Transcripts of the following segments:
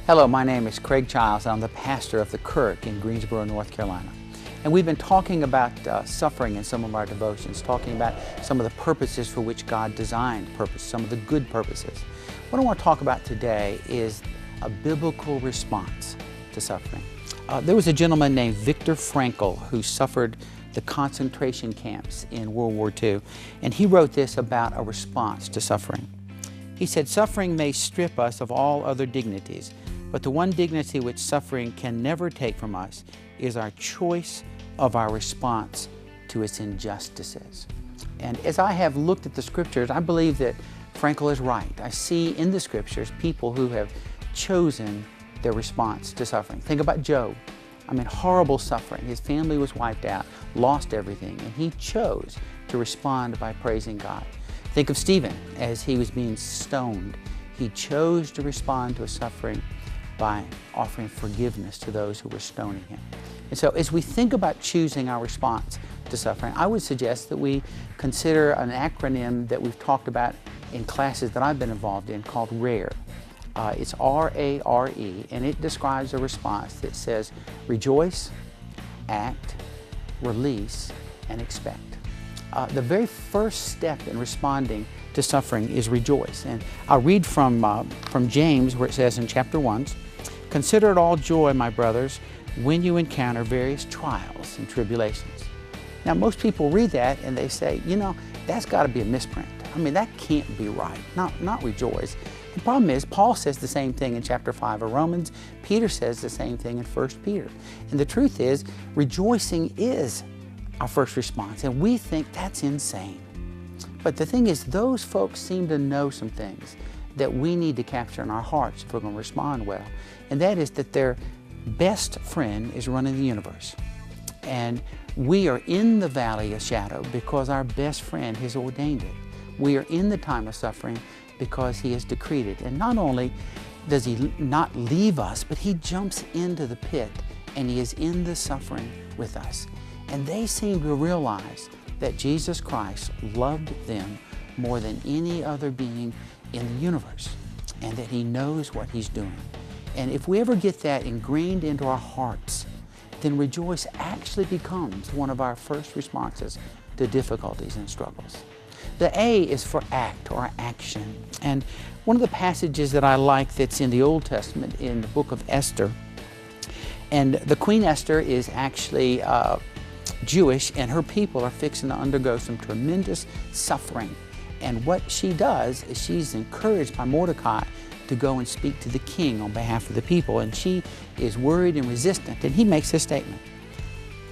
Hello, my name is Craig Childs. I'm the pastor of the Kirk in Greensboro, North Carolina. And we've been talking about suffering in some of our devotions, talking about some of the purposes for which God designed some of the good purposes. What I want to talk about today is a biblical response to suffering. There was a gentleman named Viktor Frankl who suffered the concentration camps in World War II, and he wrote this about a response to suffering. He said, "Suffering may strip us of all other dignities, but the one dignity which suffering can never take from us is our choice of our response to its injustices." And as I have looked at the Scriptures, I believe that Frankl is right. I see in the Scriptures people who have chosen their response to suffering. Think about Job. I mean, horrible suffering. His family was wiped out, lost everything, and he chose to respond by praising God. Think of Stephen as he was being stoned. He chose to respond to his suffering by offering forgiveness to those who were stoning him. And so as we think about choosing our response to suffering, I would suggest that we consider an acronym that we've talked about in classes that I've been involved in called RARE. It's R-A-R-E, and it describes a response that says rejoice, act, release, and expect. The very first step in responding to suffering is rejoice. And I'll read from James, where it says in chapter 1, "Consider it all joy, my brothers, when you encounter various trials and tribulations." Now, most people read that and they say, you know, that's got to be a misprint. I mean, that can't be right, not rejoice. The problem is, Paul says the same thing in chapter 5 of Romans. Peter says the same thing in 1 Peter. And the truth is, rejoicing is our first response, and we think that's insane. But the thing is, those folks seem to know some things that we need to capture in our hearts if we're going to respond well. And that is that their best friend is running the universe. And we are in the valley of shadow because our best friend has ordained it. We are in the time of suffering because He has decreed it. And not only does He not leave us, but He jumps into the pit and He is in the suffering with us. And they seem to realize that Jesus Christ loved them more than any other being in the universe, and that He knows what He's doing. And if we ever get that ingrained into our hearts, then rejoice actually becomes one of our first responses to difficulties and struggles. The A is for act or action. And one of the passages that I like that's in the Old Testament in the book of Esther, and the Queen Esther is actually Jewish, and her people are fixing to undergo some tremendous suffering. And what she does is she's encouraged by Mordecai to go and speak to the king on behalf of the people. And she is worried and resistant. And he makes this statement,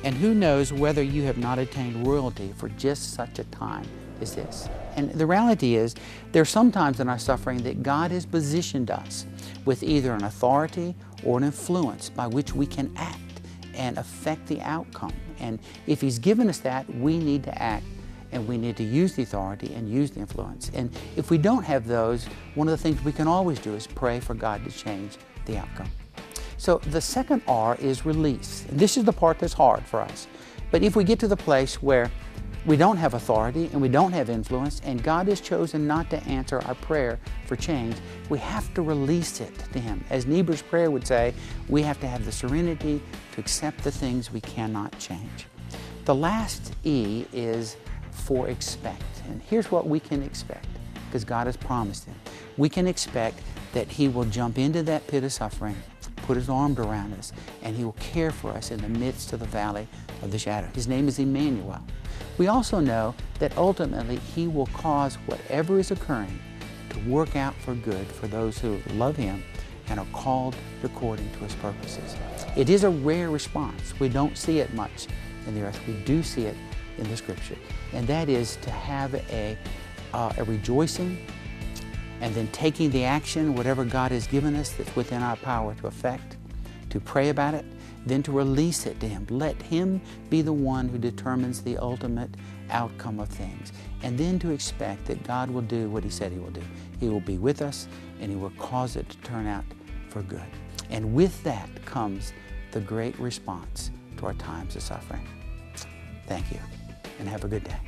"And who knows whether you have not attained royalty for just such a time as this?" And the reality is, there are some times in our suffering that God has positioned us with either an authority or an influence by which we can act and affect the outcome. And if He's given us that, we need to act, and we need to use the authority and use the influence. And if we don't have those, one of the things we can always do is pray for God to change the outcome. So the second R is release. And this is the part that's hard for us. But if we get to the place where we don't have authority and we don't have influence, and God has chosen not to answer our prayer for change, we have to release it to Him. As Niebuhr's prayer would say, we have to have the serenity to accept the things we cannot change. The last E is for expect. And here's what we can expect, because God has promised it. We can expect that He will jump into that pit of suffering, put His arm around us, and He will care for us in the midst of the valley of the shadow. His name is Emmanuel. We also know that ultimately He will cause whatever is occurring to work out for good for those who love Him and are called according to His purposes. It is a rare response. We don't see it much in the earth. We do see it in the Scripture. And that is to have a rejoicing, and then taking the action, whatever God has given us that's within our power to effect, to pray about it, then to release it to Him. Let Him be the one who determines the ultimate outcome of things. And then to expect that God will do what He said He will do. He will be with us, and He will cause it to turn out for good. And with that comes the great response to our times of suffering. Thank you, and have a good day.